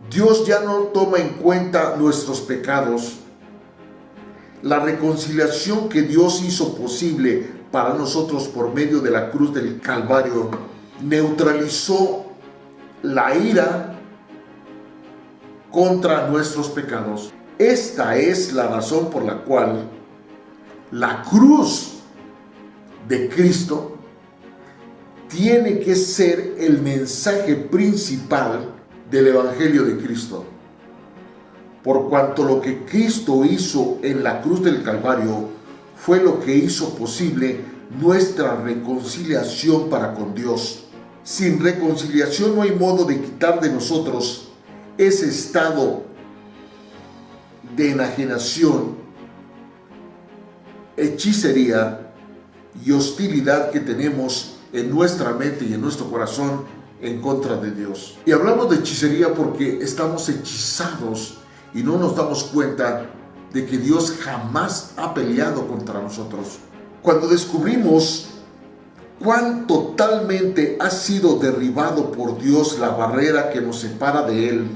Dios ya no toma en cuenta nuestros pecados. La reconciliación que Dios hizo posible para nosotros por medio de la cruz del Calvario neutralizó la ira contra nuestros pecados. Esta es la razón por la cual la cruz de Cristo tiene que ser el mensaje principal del Evangelio de Cristo. Por cuanto lo que Cristo hizo en la cruz del Calvario fue lo que hizo posible nuestra reconciliación para con Dios. Sin reconciliación no hay modo de quitar de nosotros ese estado de enajenación, hechicería y hostilidad que tenemos en nuestra mente y en nuestro corazón en contra de Dios. Y hablamos de hechicería porque estamos hechizados y no nos damos cuenta de que Dios jamás ha peleado contra nosotros. Cuando descubrimos cuán totalmente ha sido derribado por Dios la barrera que nos separa de Él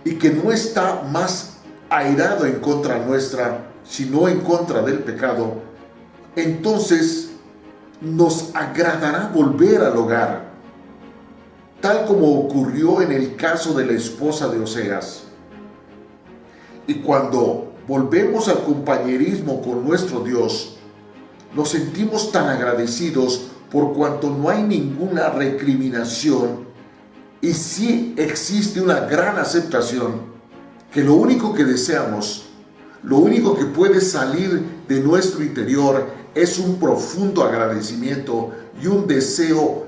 y que no está más airado en contra nuestra, sino en contra del pecado, entonces nos agradará volver al hogar, tal como ocurrió en el caso de la esposa de Oseas. Y cuando volvemos al compañerismo con nuestro Dios, nos sentimos tan agradecidos por cuanto no hay ninguna recriminación y sí existe una gran aceptación, que lo único que deseamos, lo único que puede salir de nuestro interior es un profundo agradecimiento y un deseo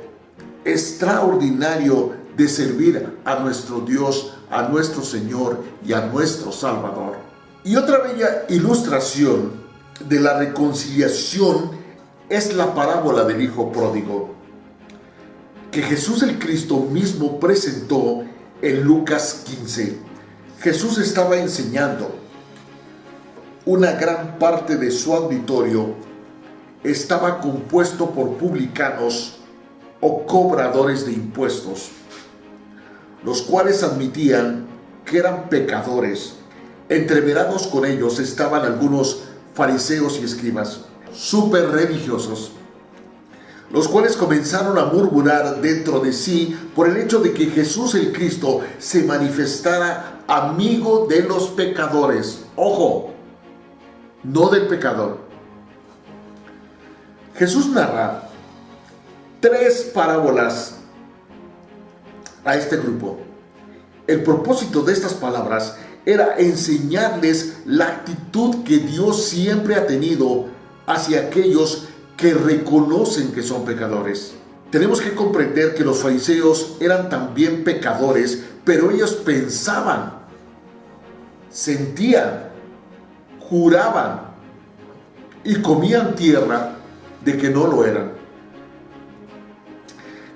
extraordinario de servir a nuestro Dios, a nuestro Señor y a nuestro Salvador. Y otra bella ilustración de la reconciliación es la parábola del Hijo Pródigo, que Jesús el Cristo mismo presentó en Lucas 15. Jesús estaba enseñando. Una gran parte de su auditorio estaba compuesto por publicanos o cobradores de impuestos, los cuales admitían que eran pecadores. Entreverados con ellos estaban algunos fariseos y escribas, súper religiosos, los cuales comenzaron a murmurar dentro de sí por el hecho de que Jesús el Cristo se manifestara amigo de los pecadores. Ojo, no del pecador. Jesús narra 3 parábolas a este grupo. El propósito de estas palabras era enseñarles la actitud que Dios siempre ha tenido hacia aquellos que reconocen que son pecadores. Tenemos que comprender que los fariseos eran también pecadores, pero ellos pensaban, sentían, juraban y comían tierra de que no lo eran.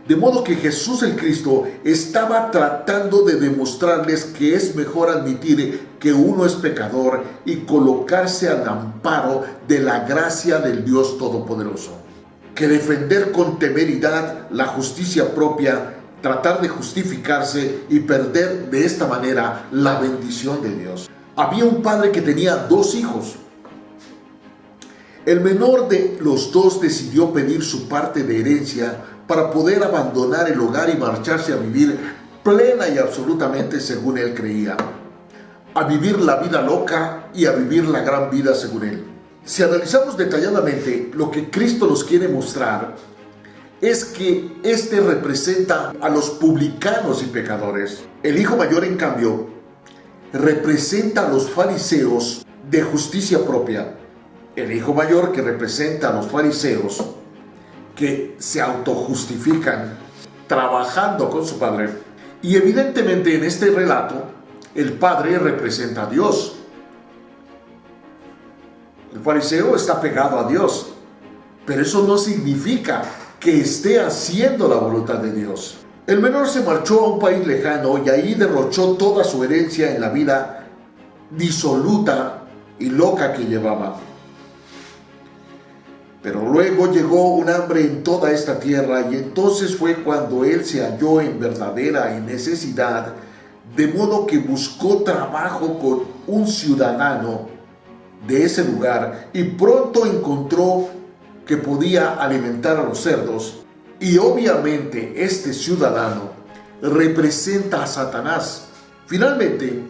De modo que Jesús el Cristo estaba tratando de demostrarles que es mejor admitir que uno es pecador y colocarse al amparo de la gracia del Dios Todopoderoso, que defender con temeridad la justicia propia, tratar de justificarse y perder de esta manera la bendición de Dios. Había un padre que tenía 2 hijos. El menor de los 2 decidió pedir su parte de herencia para poder abandonar el hogar y marcharse a vivir plena y absolutamente según él creía, a vivir la vida loca y a vivir la gran vida según él. Si analizamos detalladamente, lo que Cristo nos quiere mostrar es que este representa a los publicanos y pecadores. El hijo mayor, en cambio, representa a los fariseos de justicia propia. El hijo mayor, que representa a los fariseos que se autojustifican trabajando con su padre. Y evidentemente en este relato el padre representa a Dios. El fariseo está pegado a Dios, pero eso no significa que esté haciendo la voluntad de Dios. El menor se marchó a un país lejano y ahí derrochó toda su herencia en la vida disoluta y loca que llevaba. Pero luego llegó un hambre en toda esta tierra, y entonces fue cuando él se halló en verdadera necesidad, de modo que buscó trabajo con un ciudadano de ese lugar, y pronto encontró que podía alimentar a los cerdos. Y obviamente este ciudadano representa a Satanás. Finalmente,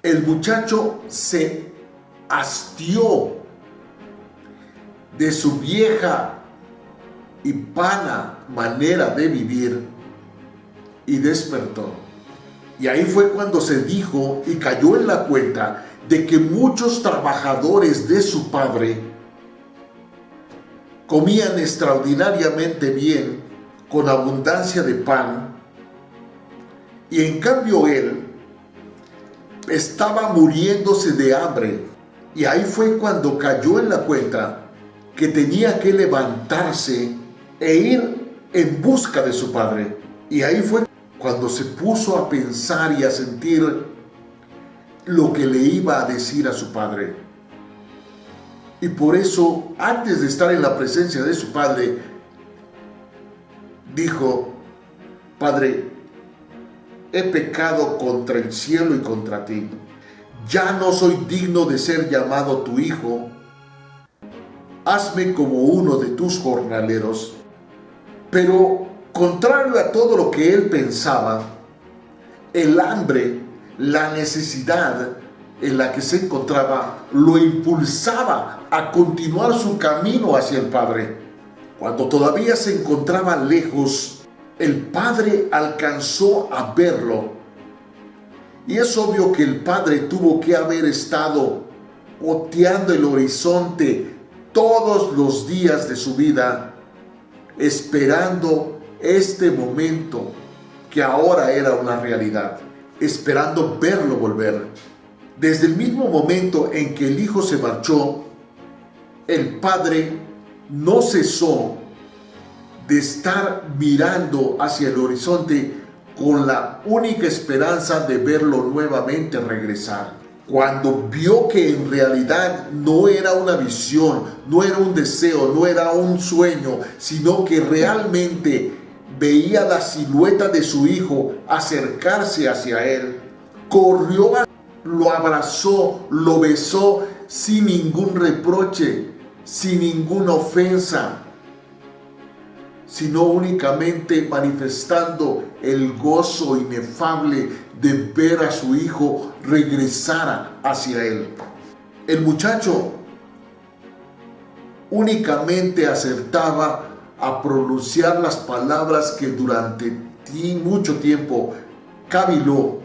el muchacho se hastió de su vieja y vana manera de vivir y despertó. Y ahí fue cuando se dijo y cayó en la cuenta de que muchos trabajadores de su padre comían extraordinariamente bien, con abundancia de pan, y en cambio él estaba muriéndose de hambre. Y ahí fue cuando cayó en la cuenta que tenía que levantarse e ir en busca de su padre. Y ahí fue cuando se puso a pensar y a sentir lo que le iba a decir a su padre. Y por eso, antes de estar en la presencia de su padre, dijo: Padre, he pecado contra el cielo y contra ti. Ya no soy digno de ser llamado tu hijo. Hazme como uno de tus jornaleros. Pero, contrario a todo lo que él pensaba, el hambre, la necesidad en la que se encontraba, lo impulsaba a continuar su camino hacia el Padre. Cuando todavía se encontraba lejos, el Padre alcanzó a verlo. Y es obvio que el Padre tuvo que haber estado oteando el horizonte todos los días de su vida, esperando este momento que ahora era una realidad, esperando verlo volver. Desde el mismo momento en que el hijo se marchó, el padre no cesó de estar mirando hacia el horizonte con la única esperanza de verlo nuevamente regresar. Cuando vio que en realidad no era una visión, no era un deseo, no era un sueño, sino que realmente veía la silueta de su hijo acercarse hacia él, corrió, lo abrazó, lo besó sin ningún reproche, sin ninguna ofensa, sino únicamente manifestando el gozo inefable de ver a su hijo regresar hacia él. El muchacho únicamente acertaba a pronunciar las palabras que durante mucho tiempo caviló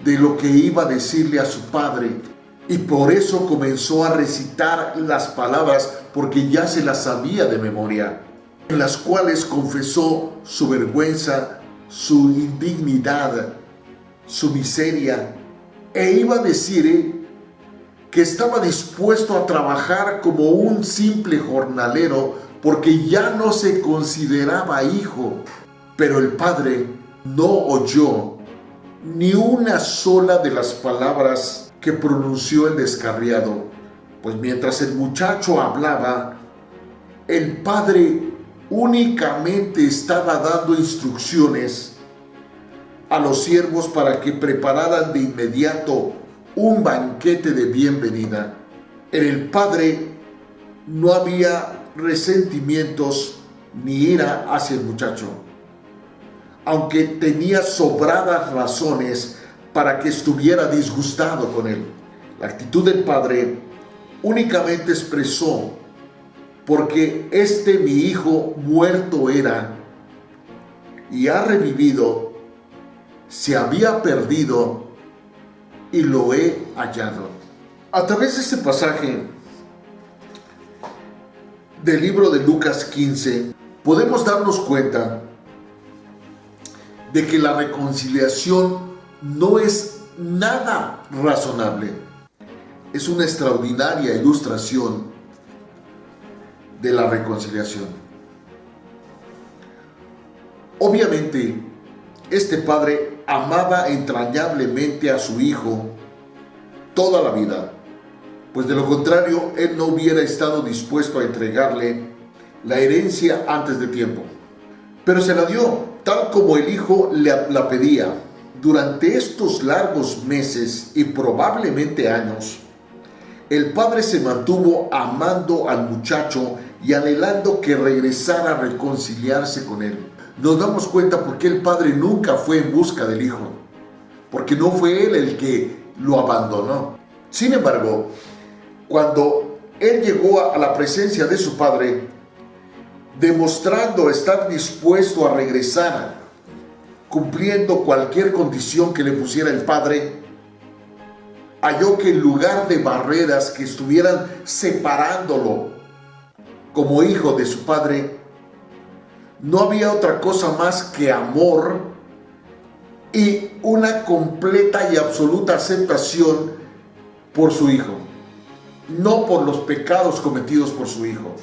de lo que iba a decirle a su padre, y por eso comenzó a recitar las palabras, porque ya se las sabía de memoria, en las cuales confesó su vergüenza, su indignidad, su miseria, e iba a decir que estaba dispuesto a trabajar como un simple jornalero, porque ya no se consideraba hijo. Pero el padre no oyó ni una sola de las palabras que pronunció el descarriado, pues mientras el muchacho hablaba, el padre únicamente estaba dando instrucciones a los siervos para que prepararan de inmediato un banquete de bienvenida. En el padre no había resentimientos ni ira hacia el muchacho, aunque tenía sobradas razones para que estuviera disgustado con él. La actitud del padre únicamente expresó: porque mi hijo muerto era y ha revivido, se había perdido y lo he hallado. A través de este pasaje del libro de Lucas 15, podemos darnos cuenta de que la reconciliación no es nada razonable. Es una extraordinaria ilustración de la reconciliación. Obviamente, este padre amaba entrañablemente a su hijo toda la vida, pues de lo contrario él no hubiera estado dispuesto a entregarle la herencia antes de tiempo. Pero se la dio, tal como el hijo la pedía. Durante estos largos meses y probablemente años, el padre se mantuvo amando al muchacho y anhelando que regresara a reconciliarse con él. Nos damos cuenta por qué el padre nunca fue en busca del hijo, porque no fue él el que lo abandonó. Sin embargo, cuando él llegó a la presencia de su padre, demostrando estar dispuesto a regresar, cumpliendo cualquier condición que le pusiera el padre, halló que en lugar de barreras que estuvieran separándolo como hijo de su padre, no había otra cosa más que amor y una completa y absoluta aceptación por su hijo, no por los pecados cometidos por su hijo.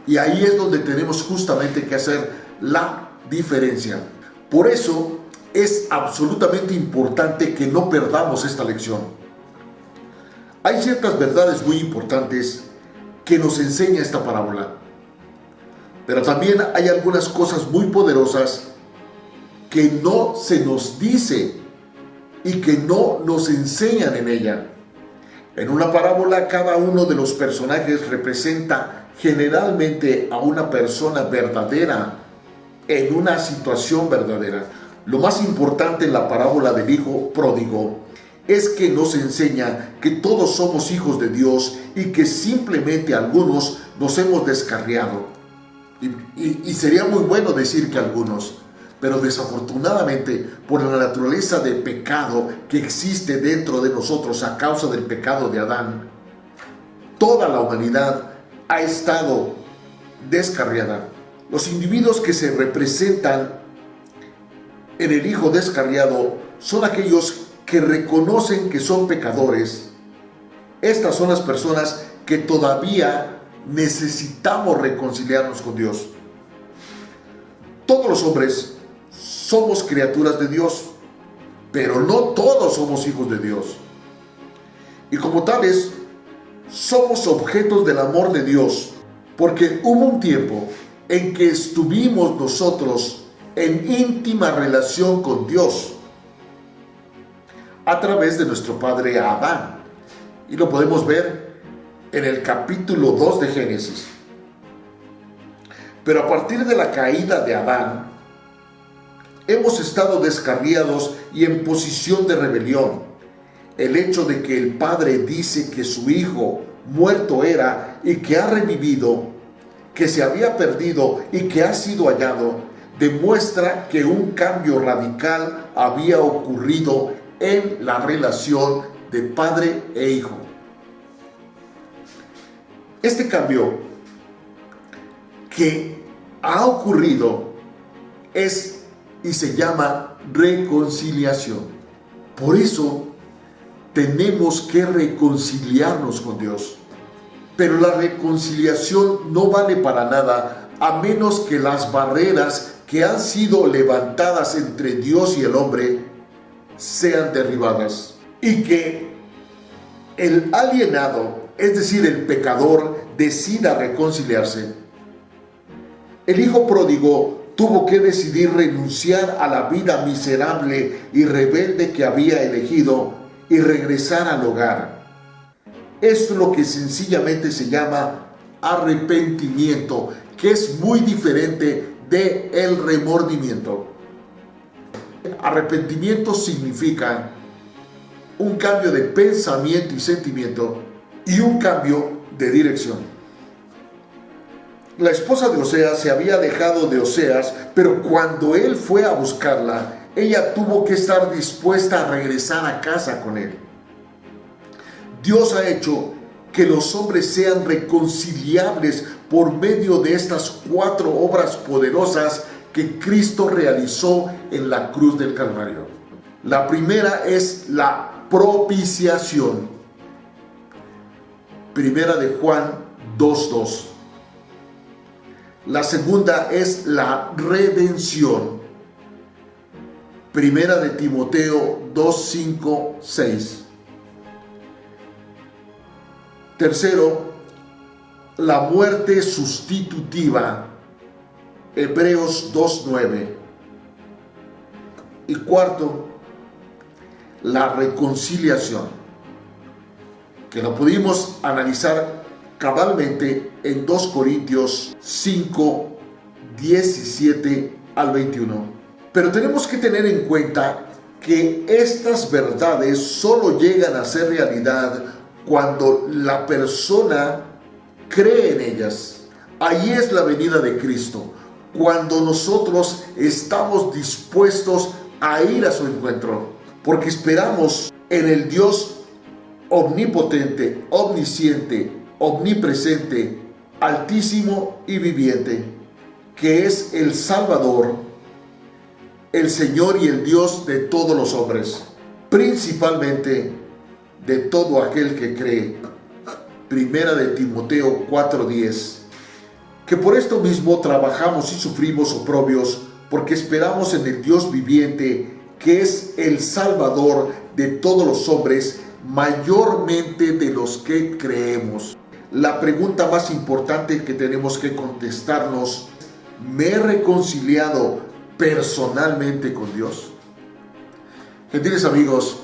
Y ahí es donde tenemos justamente que hacer la diferencia. Por eso es absolutamente importante que no perdamos esta lección. Hay ciertas verdades muy importantes que nos enseña esta parábola, pero también hay algunas cosas muy poderosas que no se nos dice y que no nos enseñan en ella. En una parábola, cada uno de los personajes representa generalmente a una persona verdadera en una situación verdadera. Lo más importante en la parábola del hijo pródigo es que nos enseña que todos somos hijos de Dios y que simplemente algunos nos hemos descarriado. Y sería muy bueno decir que algunos, pero desafortunadamente por la naturaleza de pecado que existe dentro de nosotros a causa del pecado de Adán, toda la humanidad ha estado descarriada. Los individuos que se representan en el hijo descarriado son aquellos que reconocen que son pecadores. Estas son las personas que todavía necesitamos reconciliarnos con Dios. Todos los hombres somos criaturas de Dios, pero no todos somos hijos de Dios. Y como tales, somos objetos del amor de Dios, porque hubo un tiempo en que estuvimos nosotros en íntima relación con Dios a través de nuestro padre Adán. Y lo podemos ver en el capítulo 2 de Génesis. Pero a partir de la caída de Adán, hemos estado descarriados y en posición de rebelión. El hecho de que el padre dice que su hijo muerto era y que ha revivido, que se había perdido y que ha sido hallado, demuestra que un cambio radical había ocurrido en la relación de padre e hijo. Este cambio que ha ocurrido es y se llama reconciliación. Por eso tenemos que reconciliarnos con Dios. Pero la reconciliación no vale para nada a menos que las barreras que han sido levantadas entre Dios y el hombre sean derribadas y que el alienado, es decir, el pecador, decida reconciliarse. El hijo pródigo tuvo que decidir renunciar a la vida miserable y rebelde que había elegido y regresar al hogar. Esto es lo que sencillamente se llama arrepentimiento, que es muy diferente de el remordimiento. Arrepentimiento significa un cambio de pensamiento y sentimiento y un cambio de dirección. La esposa de Oseas se había alejado de Oseas, pero cuando él fue a buscarla, ella tuvo que estar dispuesta a regresar a casa con él. Dios ha hecho que los hombres sean reconciliables por medio de estas 4 obras poderosas que Cristo realizó en la cruz del Calvario. La primera es la propiciación. Primera de Juan 2:2. La segunda es la redención. Primera de Timoteo 2:5-6. Tercero, la muerte sustitutiva, Hebreos 2:9. Y cuarto, la reconciliación, que lo pudimos analizar cabalmente en 2 Corintios 5, 17 al 21. Pero tenemos que tener en cuenta que estas verdades solo llegan a ser realidad cuando la persona cree en ellas. Ahí es la venida de Cristo, cuando nosotros estamos dispuestos a ir a su encuentro, porque esperamos en el Dios omnipotente, omnisciente, omnipresente, altísimo y viviente, que es el Salvador, el Señor y el Dios de todos los hombres, principalmente de todo aquel que cree. Primera de Timoteo 4:10. Que por esto mismo trabajamos y sufrimos oprobios, porque esperamos en el Dios viviente, que es el Salvador de todos los hombres, mayormente de los que creemos. La pregunta más importante que tenemos que contestarnos: ¿me he reconciliado personalmente con Dios? Gentiles amigos,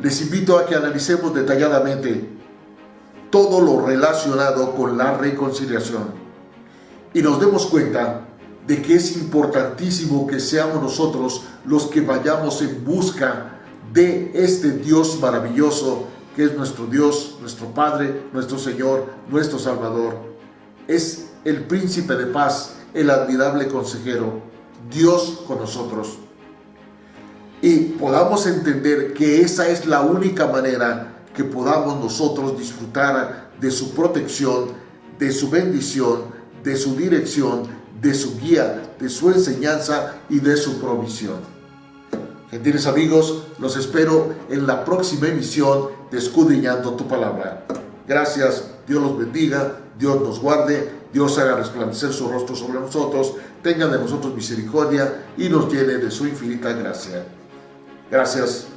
les invito a que analicemos detalladamente todo lo relacionado con la reconciliación y nos demos cuenta de que es importantísimo que seamos nosotros los que vayamos en busca de este Dios maravilloso, que es nuestro Dios, nuestro Padre, nuestro Señor, nuestro Salvador. Es el príncipe de paz, el admirable consejero, Dios con nosotros. Y podamos entender que esa es la única manera que podamos nosotros disfrutar de su protección, de su bendición, de su dirección, de su guía, de su enseñanza y de su provisión. Gentiles amigos, los espero en la próxima emisión de Escudriñando tu Palabra. Gracias, Dios los bendiga, Dios nos guarde, Dios haga resplandecer su rostro sobre nosotros, tenga de nosotros misericordia y nos llene de su infinita gracia. Gracias.